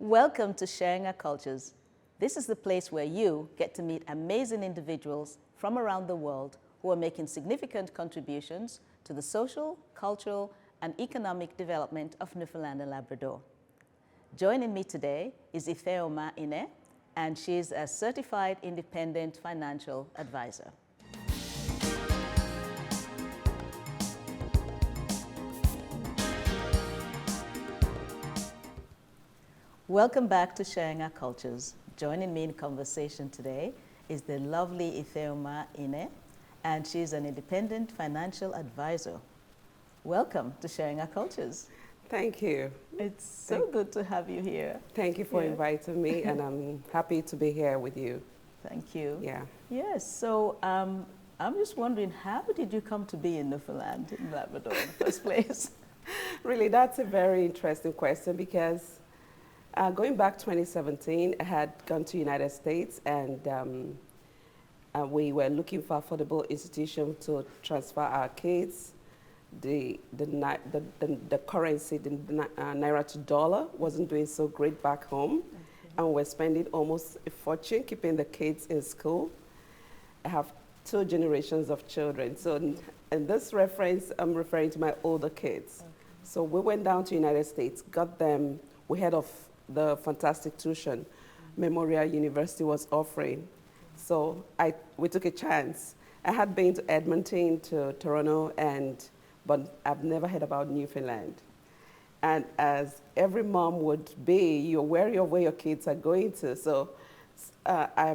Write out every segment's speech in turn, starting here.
Welcome to Sharing Our Cultures. This is the place where you get to meet amazing individuals from around the world who are making significant contributions to the social, cultural, and economic development of Newfoundland and Labrador. Joining me today is Ifeoma Ineh, and she's a certified independent financial advisor. Welcome back to Sharing Our Cultures. Joining me in conversation today is the lovely Ifeoma Ineh, and she's an independent financial advisor. Welcome to Sharing Our Cultures. Thank you. It's so good to have you here. Thank you for inviting me, and I'm happy to be here with you. Thank you. Yeah. Yes, so I'm just wondering, how did you come to be in Newfoundland and Labrador in the first place? Really, that's a very interesting question because going back 2017, I had gone to United States and we were looking for affordable institution to transfer our kids. The currency, the naira to dollar, wasn't doing so great back home, and we're spending almost a fortune keeping the kids in school. I have 2 generations of children, so in this reference, I'm referring to my older kids. Okay. So we went down to United States, got them. We heard of the fantastic tuition Memorial University was offering, so we took a chance. I had been to Edmonton, to Toronto, but I've never heard about Newfoundland. And as every mom would be, you're wary of where your kids are going to. So I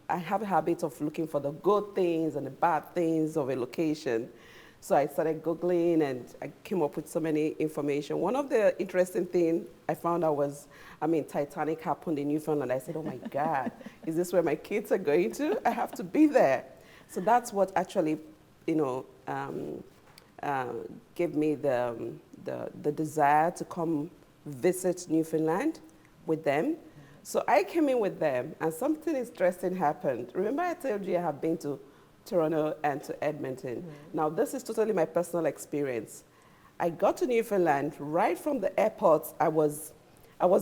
have a habit of looking for the good things and the bad things of a location. So I started Googling and I came up with so many information. One of the interesting things I found out was, Titanic happened in Newfoundland. I said, oh my God, is this where my kids are going to? I have to be there. So that's what actually, gave me the desire to come visit Newfoundland with them. So I came in with them, and something interesting happened. Remember I told you I have been to Toronto and to Edmonton. Now this is totally my personal experience. I got to Newfoundland, right from the airport, I was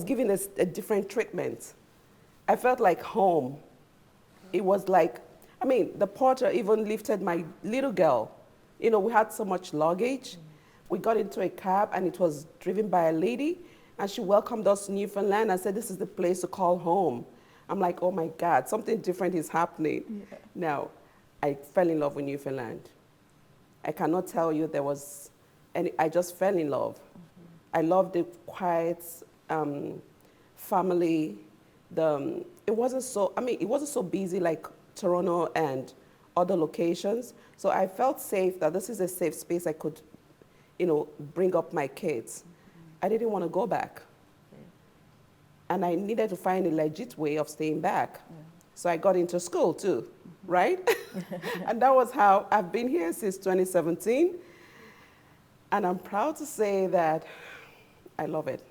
given a different treatment. I felt like home. It was like, the porter even lifted my little girl. We had so much luggage. We got into a cab and it was driven by a lady, and she welcomed us to Newfoundland and said, this is the place to call home. I'm like, oh my God, something different is happening. Yeah. Now, I fell in love with Newfoundland. I cannot tell you there was I just fell in love. I loved the quiet family. It wasn't so busy like Toronto and other locations. So I felt safe that this is a safe space I could, bring up my kids. I didn't want to go back. And I needed to find a legit way of staying back. So I got into school too, right? And that was how I've been here since 2017. And I'm proud to say that I love it.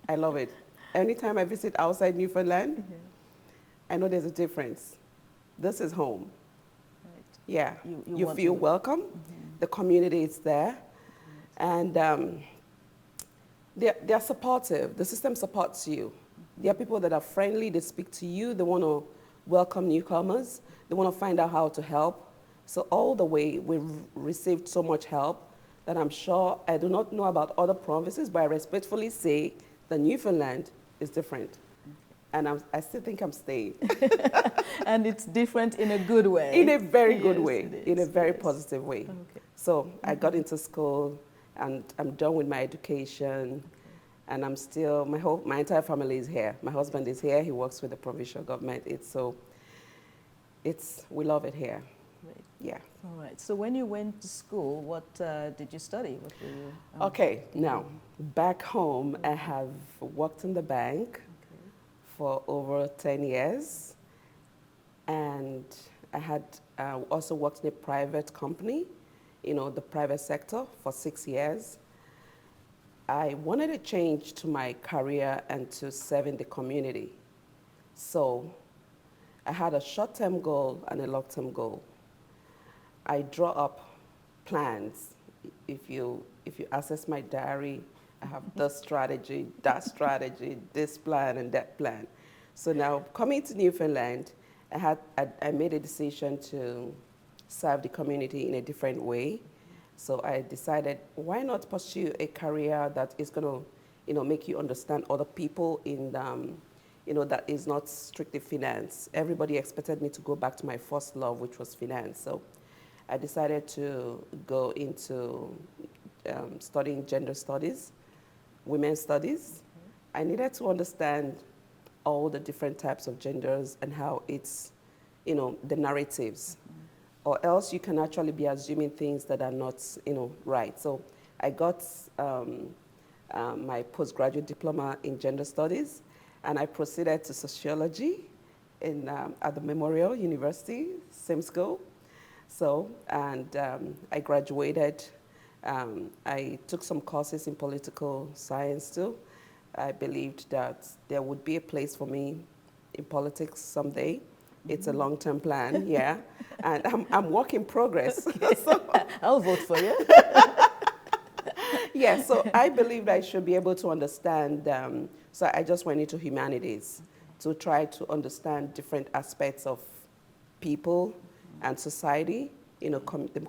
I love it. Anytime I visit outside Newfoundland, I know there's a difference. This is home. Yeah, you feel welcome. The community is there, and they're supportive. The system supports you. There are people that are friendly. They speak to you. They want to welcome newcomers. They want to find out how to help. So all the way, we've received so much help that I'm sure, I do not know about other provinces, but I respectfully say that Newfoundland is different. And I still think I'm staying. And it's different in a good way. In a very good way, in a very positive way. Okay. So I got into school, and I'm done with my education, and I'm still, my entire family is here. My husband is here, he works with the provincial government. We love it here. Right. Yeah. All right, so when you went to school, what did you study? What were you, okay, now, back home, I have worked in the bank for over 10 years. And I had also worked in a private company, the private sector for 6 years. I wanted to change to my career and to serving the community. So I had a short-term goal and a long-term goal. I draw up plans. If you access my diary, I have this strategy, that strategy, this plan and that plan. So now coming to Newfoundland, I made a decision to serve the community in a different way. So I decided, why not pursue a career that is going to, make you understand other people in, that is not strictly finance. Everybody expected me to go back to my first love, which was finance. So I decided to go into studying gender studies, women's studies. I needed to understand all the different types of genders and how it's, the narratives. Or else you can actually be assuming things that are not, right. So I got my postgraduate diploma in gender studies, and I proceeded to sociology at the Memorial University, same school. So, and I graduated. I took some courses in political science too. I believed that there would be a place for me in politics someday. It's a long-term plan, yeah. And I'm work in progress. Okay. So, I'll vote for you. Yeah, so I believed I should be able to understand, so I just went into humanities to try to understand different aspects of people and society, the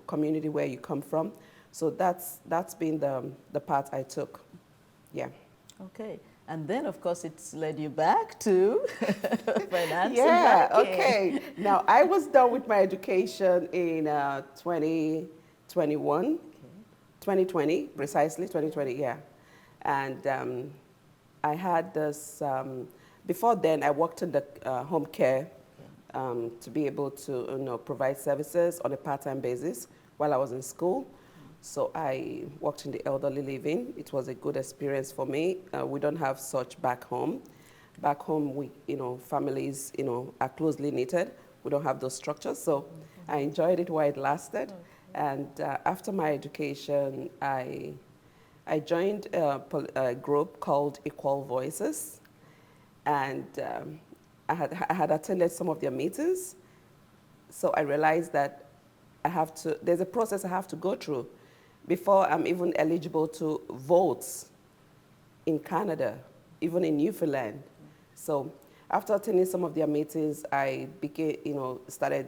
community where you come from. So that's been the path I took, yeah. Okay. And then, of course, it's led you back to finance. Yeah, okay. Now, I was done with my education in 2021, okay. 2020, precisely, 2020, yeah. And I had this, before then, I worked in the home care to be able to provide services on a part-time basis while I was in school. So I worked in the elderly living. It was a good experience for me. We don't have such back home. Back home, we, families, are closely knitted. We don't have those structures. So I enjoyed it while it lasted. Okay. And after my education, I joined a group called Equal Voices. And I had attended some of their meetings. So I realized that there's a process I have to go through before I'm even eligible to vote in Canada, even in Newfoundland. So after attending some of their meetings, I started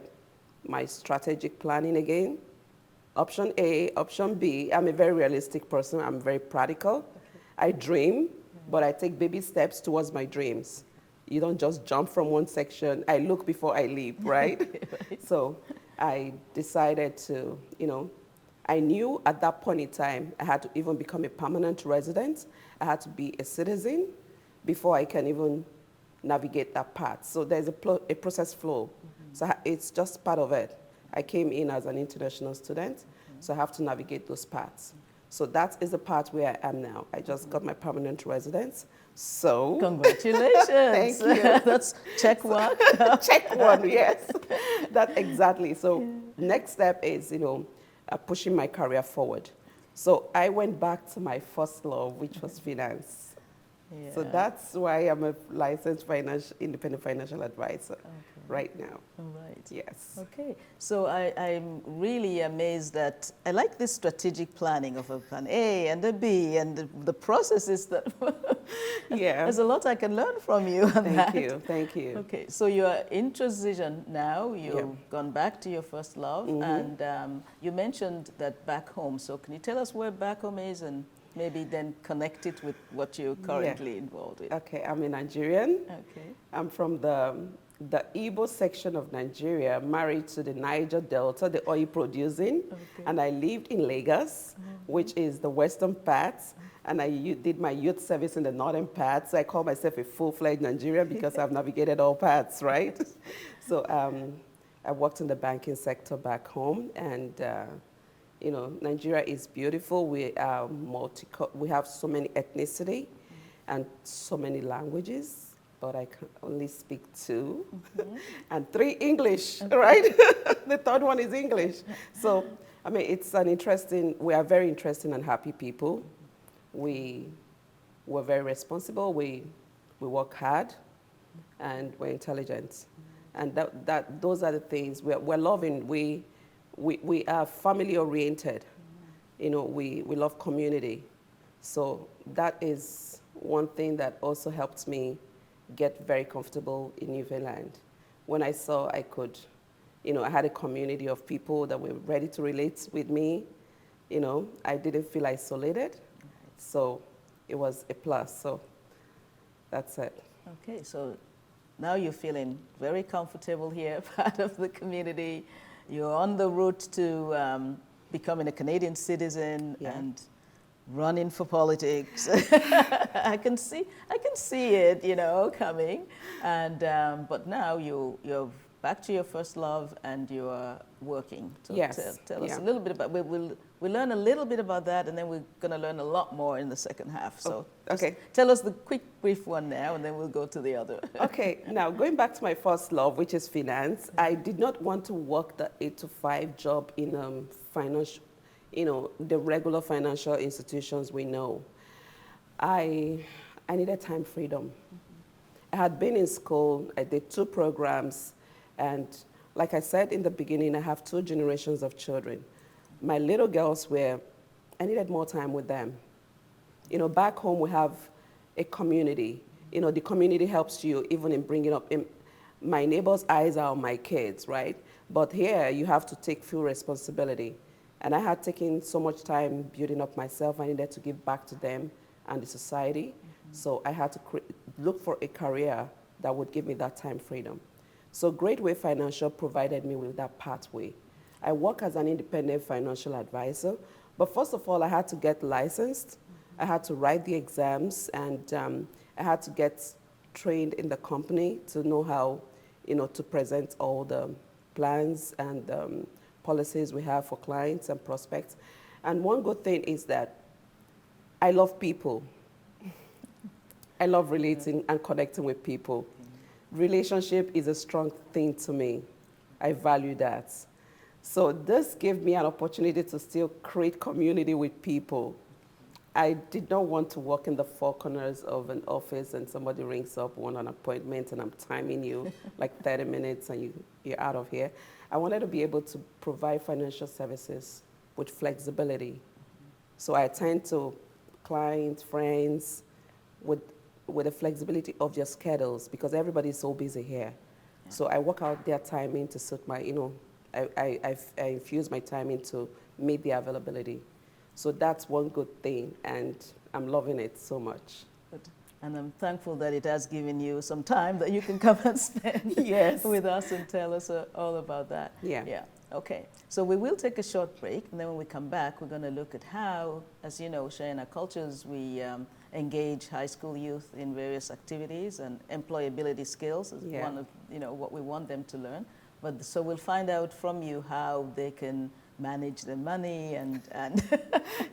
my strategic planning again. Option A, option B. I'm a very realistic person. I'm very practical. Okay. I dream, but I take baby steps towards my dreams. You don't just jump from one section. I look before I leap, right? Right. So I decided to, I knew at that point in time I had to even become a permanent resident. I had to be a citizen before I can even navigate that path. So there's a process flow. Mm-hmm. So it's just part of it. I came in as an international student, so I have to navigate those paths. So that is the part where I am now. I just got my permanent residence. So congratulations. Thank you. That's check one. Check one, yes. That exactly. So next step is, pushing my career forward. So I went back to my first love, which was finance. Yeah. So that's why I'm a licensed independent financial advisor right now. Right. Yes. Okay. So I'm really amazed that I like this strategic planning of a plan A and a B and the processes that. Yeah. There's a lot I can learn from you on that. Thank you. Okay. So you're in transition now. You've gone back to your first love, and you mentioned that back home. So can you tell us where back home is and maybe then connect it with what you're currently involved with? Okay, I'm a Nigerian. Okay. I'm from the Igbo section of Nigeria, married to the Niger Delta, the oil producing. Okay. And I lived in Lagos, which is the western part. And I did my youth service in the northern part. So I call myself a full-fledged Nigerian because I've navigated all parts, right? So I worked in the banking sector back home, and Nigeria is beautiful. We are we have so many ethnicity and so many languages, but I can only speak two, and 3 English, right? The third one is English. So, I mean, we are very interesting and happy people. We're very responsible. We work hard, and we're intelligent. And those are the things. We're loving. We are family oriented. We love community. So that is one thing that also helped me get very comfortable in Newfoundland. When I saw I could, I had a community of people that were ready to relate with me, I didn't feel isolated. So it was a plus. So that's it. Okay, so now you're feeling very comfortable here, part of the community. You're on the route to becoming a Canadian citizen and running for politics. I can see it, coming. And but now you're back to your first love and you are working. So Yes. tell us a little bit about. We'll learn a little bit about that, and then we're going to learn a lot more in the second half. So okay. Tell us the quick, brief one now, and then we'll go to the other. Okay, now going back to my first love, which is finance, I did not want to work the 8-to-5 job in financial, the regular financial institutions we know. I needed time freedom. I had been in school, I did 2 programs, and like I said in the beginning, I have 2 generations of children. My little girls I needed more time with them. Back home we have a community. The community helps you even in bringing up, my neighbor's eyes are on my kids, right? But here you have to take full responsibility. And I had taken so much time building up myself, I needed to give back to them and the society. So I had to look for a career that would give me that time freedom. So Great Way Financial provided me with that pathway. I work as an independent financial advisor, but first of all, I had to get licensed. I had to write the exams, and I had to get trained in the company to know how, to present all the plans and policies we have for clients and prospects. And one good thing is that I love people. I love relating and connecting with people. Relationship is a strong thing to me. I value that. So this gave me an opportunity to still create community with people. I did not want to work in the 4 corners of an office and somebody rings up, want an appointment, and I'm timing you like 30 minutes and you're out of here. I wanted to be able to provide financial services with flexibility. So I attend to clients, friends, with the flexibility of their schedules, because everybody is so busy here. Yeah. So I work out their timing to suit my, I infuse my timing to meet the availability. So that's one good thing, and I'm loving it so much. Good. And I'm thankful that it has given you some time that you can come and spend with us and tell us all about that. Yeah. Okay. So we will take a short break, and then when we come back, we're going to look at how, as you know, Sharing Our Cultures, we engage high school youth in various activities, and employability skills is one of what we want them to learn. But so we'll find out from you how they can manage their money and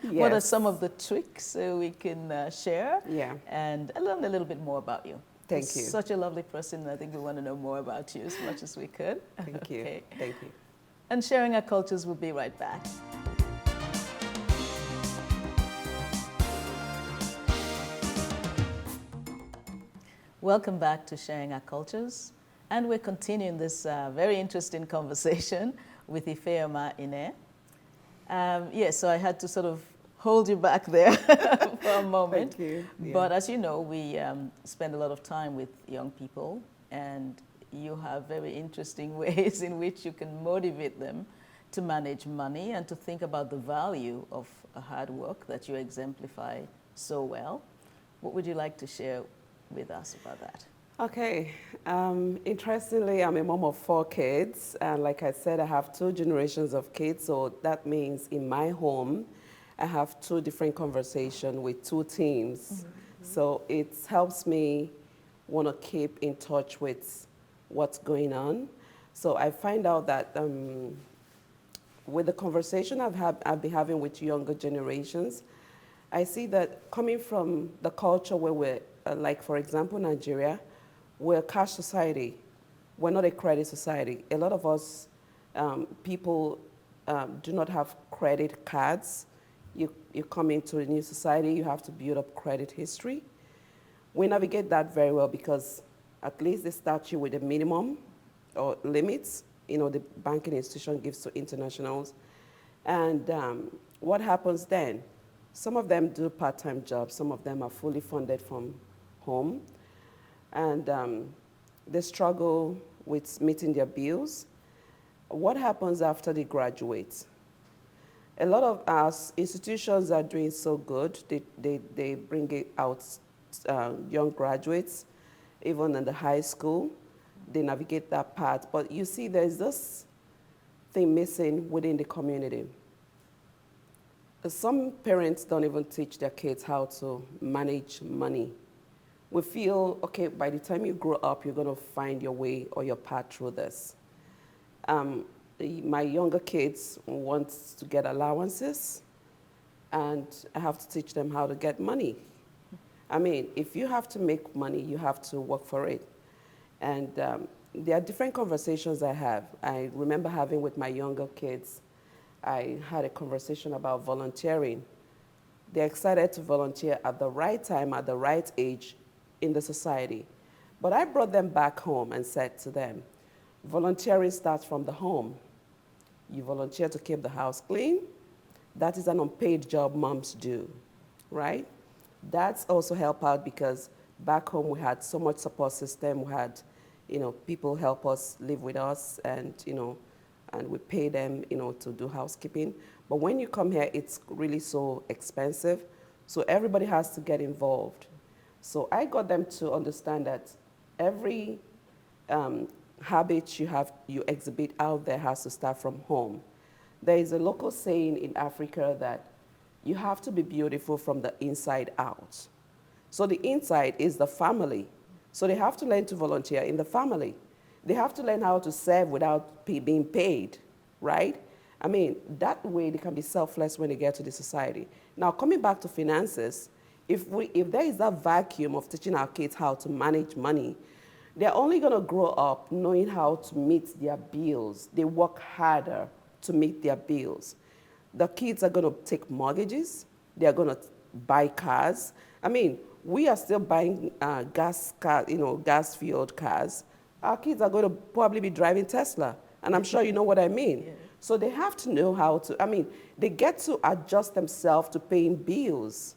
what are some of the tricks we can share and learn a little bit more about you. Thank you. Such a lovely person. I think we want to know more about you as much as we could. Thank you. Okay. Thank you. And Sharing Our Cultures will be right back. Welcome back to Sharing Our Cultures. And we're continuing this very interesting conversation with Ifeoma Ineh. So I had to sort of hold you back there for a moment. Thank you. Yeah. But as you know, we spend a lot of time with young people, and you have very interesting ways in which you can motivate them to manage money and to think about the value of hard work that you exemplify so well. What would you like to share with us about that? Okay. Interestingly, I'm a mom of 4 kids. And like I said, I have 2 generations of kids. So that means in my home, I have 2 different conversations with 2 teams. Mm-hmm. So it helps me want to keep in touch with what's going on. So I find out that with the conversation I've been having with younger generations, I see that coming from the culture where we're, like for example, Nigeria, we're a cash society. We're not a credit society. A lot of us people do not have credit cards. You come into a new society, you have to build up credit history. We navigate that very well because at least they start you with a minimum or limits, the banking institution gives to internationals. And what happens then? Some of them do part-time jobs. Some of them are fully funded from home. And they struggle with meeting their bills. What happens after they graduate? A lot of our institutions are doing so good. They bring it out young graduates, even in the high school. They navigate that path. But you see, there's this thing missing within the community. Some parents don't even teach their kids how to manage money. We feel, okay, by the time you grow up, you're going to find your way or your path through this. My younger kids want to get allowances, and I have to teach them how to get money. I mean, if you have to make money, you have to work for it. And there are different conversations I have. I remember having with my younger kids, I had a conversation about volunteering. They're excited to volunteer at the right time, at the right age in the society. But I brought them back home and said to them, volunteering starts from the home. You volunteer to keep the house clean. That is an unpaid job moms do, right? That's also help out because back home we had so much support system. We had, people help us live with us and, and we pay them, to do housekeeping. But when you come here, it's really so expensive. So everybody has to get involved. So I got them to understand that every habit you exhibit out there has to start from home. There is a local saying in Africa that you have to be beautiful from the inside out. So the inside is the family. So they have to learn to volunteer in the family. They have to learn how to serve without being paid, right? I mean, that way they can be selfless when they get to the society. Now, coming back to finances, if there is that vacuum of teaching our kids how to manage money, they're only going to grow up knowing how to meet their bills. They work harder to meet their bills. The kids are going to take mortgages. They're going to buy cars. I mean, we are still buying gas-fueled cars. Our kids are going to probably be driving Tesla, and I'm sure you know what I mean. Yeah. So they have to know how to, they get to adjust themselves to paying bills.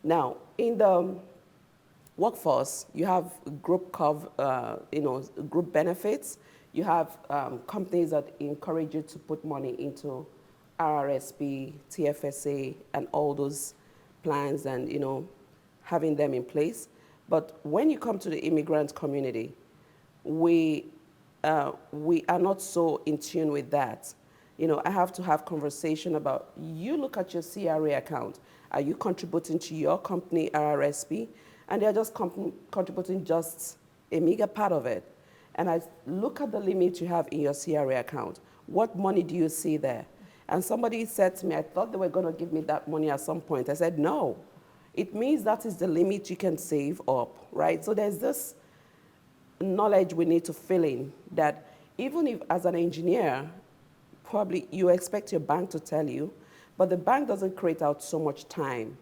Now, in the workforce, you have group benefits. You have companies that encourage you to put money into RRSP, TFSA, and all those plans and, having them in place. But when you come to the immigrant community, we are not so in tune with that. I have to have conversation about, you look at your CRA account. Are you contributing to your company RRSP? And they're just contributing just a meager part of it. And I look at the limit you have in your CRA account. What money do you see there? And somebody said to me, I thought they were going to give me that money at some point. I said, no. It means that is the limit you can save up, right? So there's this knowledge we need to fill in that even if as an engineer, probably you expect your bank to tell you, but the bank doesn't create out so much time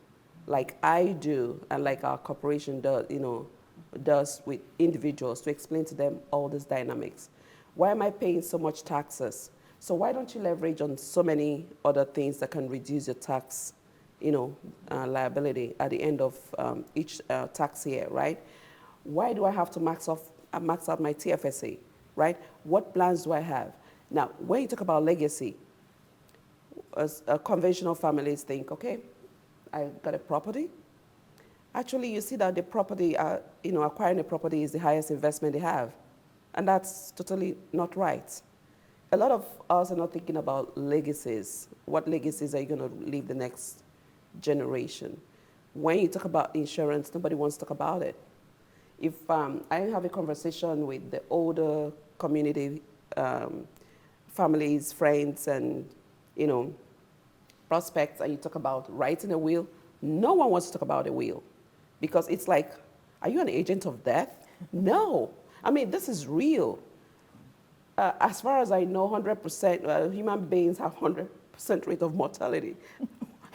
like I do and like our corporation does with individuals to explain to them all these dynamics. Why am I paying so much taxes? So why don't you leverage on so many other things that can reduce your tax, liability at the end of each tax year, right? Why do I have to max out my TFSA, right? What plans do I have? Now, when you talk about legacy, conventional families think, okay, I got a property. Actually, you see that the property, acquiring a property is the highest investment they have. And that's totally not right. A lot of us are not thinking about legacies. What legacies are you going to leave the next generation? When you talk about insurance, nobody wants to talk about it. If I have a conversation with the older community, families, friends, and prospects, and you talk about writing a will, no one wants to talk about a will. Because it's like, are you an agent of death? No. This is real. As far as I know, 100%, human beings have 100% rate of mortality.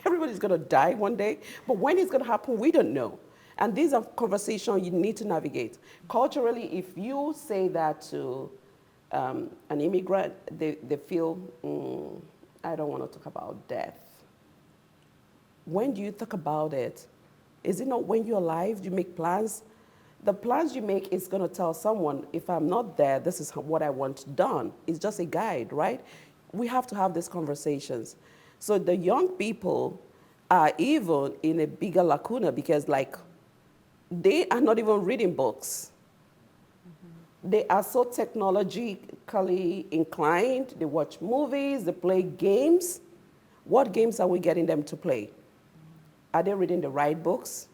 Everybody's going to die one day, but when it's going to happen, we don't know. And these are conversations you need to navigate. Culturally, if you say that to an immigrant, they feel, I don't want to talk about death. When do you think about it? Is it not when you're alive, you make plans? The plans you make is going to tell someone, if I'm not there, this is what I want done. It's just a guide, right? We have to have these conversations. So the young people are even in a bigger lacuna because, like, they are not even reading books. They are so technologically inclined. They watch movies, they play games. What games are we getting them to play? Are they reading the right books?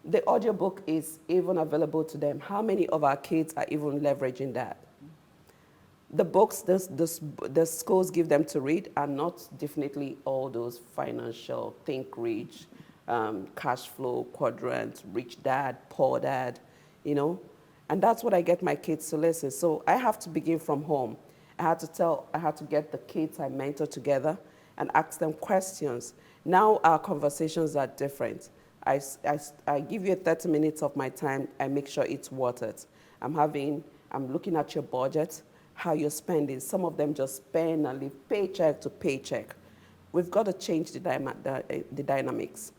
The audiobook is even available to them. How many of our kids are even leveraging that? The books the schools give them to read are not definitely all those financial, think rich, cash flow, quadrant, rich dad, poor dad, you know? And that's what I get my kids to listen. So I have to begin from home. I had to get the kids I mentor together and ask them questions. Now our conversations are different. I give you 30 minutes of my time. I make sure it's worth it. I'm looking at your budget, how you're spending. Some of them just spend and live paycheck to paycheck. We've got to change the dynamics.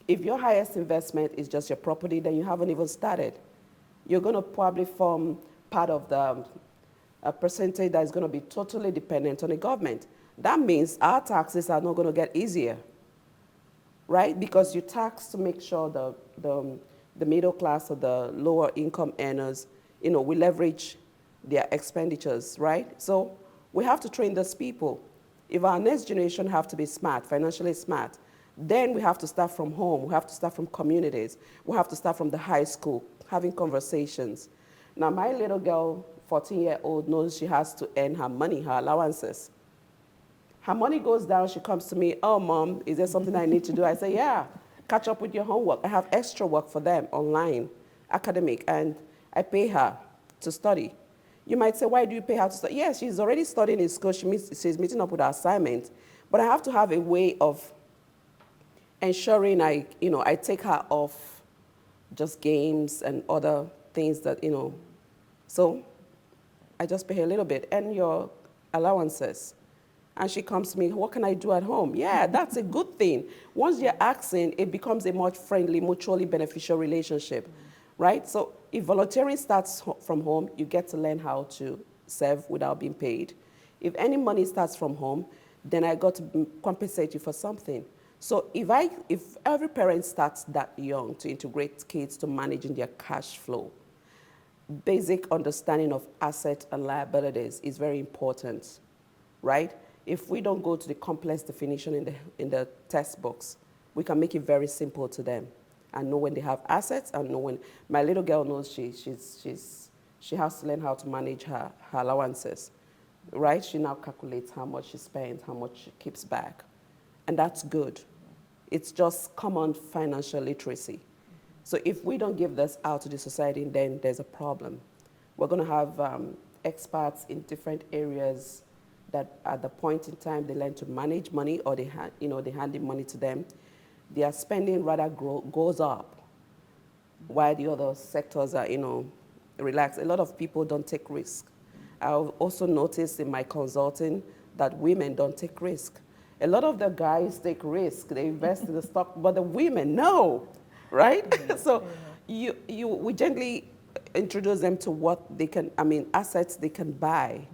If your highest investment is just your property, then you haven't even started. You're going to probably form part of a percentage that is going to be totally dependent on the government. That means our taxes are not going to get easier, right? Because you tax to make sure the middle class or the lower income earners, we leverage their expenditures, right? So we have to train those people. If our next generation have to be smart, financially smart, then we have to start from home. We have to start from communities. We have to start from the high school, having conversations. Now, my little girl, 14-year-old, knows she has to earn her money, her allowances. Her money goes down, she comes to me, oh, Mom, is there something I need to do? I say, yeah, catch up with your homework. I have extra work for them online, academic, and I pay her to study. You might say, why do you pay her to study? Yes, she's already studying in school. She's meeting up with her assignment. But I have to have a way of ensuring I take her off just games and other things that, So I just pay her a little bit. And your allowances. And she comes to me, what can I do at home? Yeah, that's a good thing. Once you're asking, it becomes a much friendly, mutually beneficial relationship, right? So if volunteering starts from home, you get to learn how to serve without being paid. If any money starts from home, then I got to compensate you for something. So if every parent starts that young to integrate kids to managing their cash flow, basic understanding of assets and liabilities is very important, right? If we don't go to the complex definition in the textbooks, we can make it very simple to them and know when they have assets and know when. My little girl knows she has to learn how to manage her allowances, right? She now calculates how much she spends, how much she keeps back, and that's good. It's just common financial literacy. So if we don't give this out to the society, then there's a problem. We're going to have experts in different areas that at the point in time they learn to manage money or they hand the money to them. Their spending rather goes up while the other sectors are, relaxed. A lot of people don't take risk. I've also noticed in my consulting that women don't take risk. A lot of the guys take risk, they invest in the stock, but the women, no, right? So we gently introduce them to what they can, assets they can buy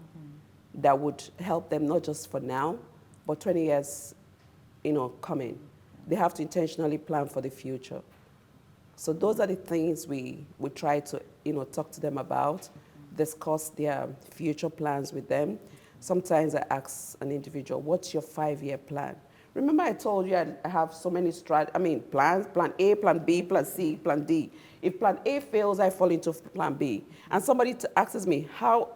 that would help them not just for now, but 20 years, coming. They have to intentionally plan for the future. So those are the things we try to, talk to them about, discuss their future plans with them. Sometimes I ask an individual, what's your 5-year plan? Remember I told you I have so many plans, plan A, plan B, plan C, plan D. If plan A fails, I fall into plan B. And somebody asks me, how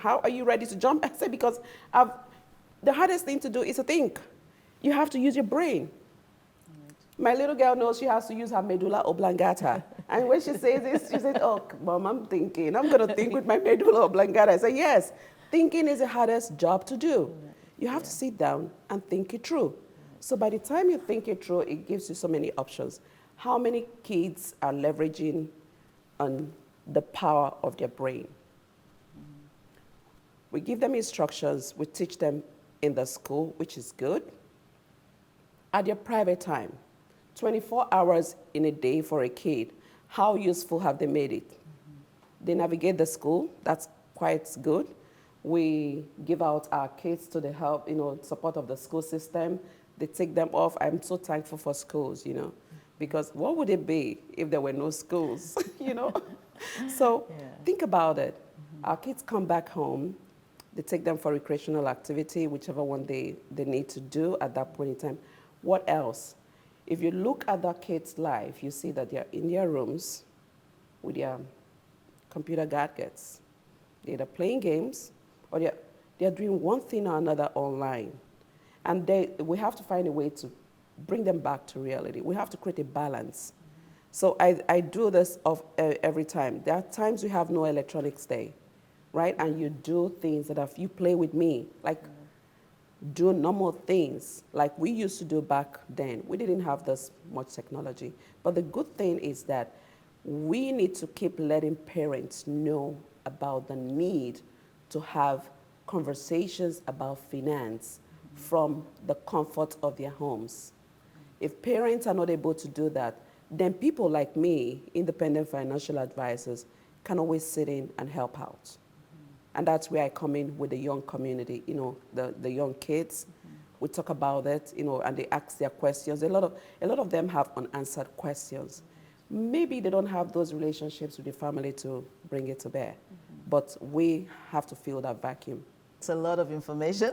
are you ready to jump? I say, because the hardest thing to do is to think. You have to use your brain. My little girl knows she has to use her medulla oblongata. And when she says this, she says, oh, Mom, I'm thinking. I'm going to think with my medulla oblongata. I say, yes, thinking is the hardest job to do. You have to sit down and think it through. So by the time you think it through, it gives you so many options. How many kids are leveraging on the power of their brain? We give them instructions, we teach them in the school, which is good. at their private time, 24 hours in a day for a kid, how useful have they made it? They navigate the school, that's quite good. We give out our kids to the help, support of the school system. They take them off. I'm so thankful for schools, because what would it be if there were no schools, So think about it. Our kids come back home, they take them for recreational activity, whichever one they need to do at that point in time. What else? If you look at that kid's life, you see that they're in their rooms with their computer gadgets. They're either playing games or they're doing one thing or another online. And we have to find a way to bring them back to reality. We have to create a balance. So I do this every time. There are times we have no electronics day, right? And you do things that you play with me, like do normal things like we used to do back then. We didn't have this much technology. But the good thing is that we need to keep letting parents know about the need to have conversations about finance from the comfort of their homes. If parents are not able to do that, then people like me, independent financial advisors, can always sit in and help out. And that's where I come in with the young community, the young kids. We talk about it, and they ask their questions. A lot of them have unanswered questions. Maybe they don't have those relationships with the family to bring it to bear, but we have to fill that vacuum. It's a lot of information.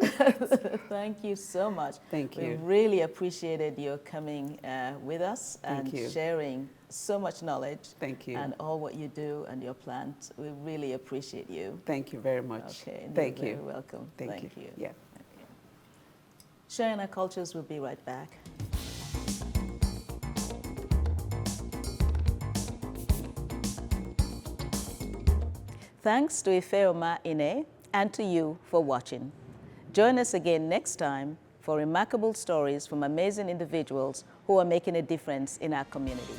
Thank you so much. Thank you. We really appreciated your coming with us and sharing so much knowledge. Thank you. And all what you do and your plans. We really appreciate you. Thank you very much. Okay. Thank you. You're very welcome. Thank you. Yeah. Okay. Sharing Our Cultures will be right back. Thanks to Ifeoma Ineh and to you for watching. Join us again next time for remarkable stories from amazing individuals who are making a difference in our community.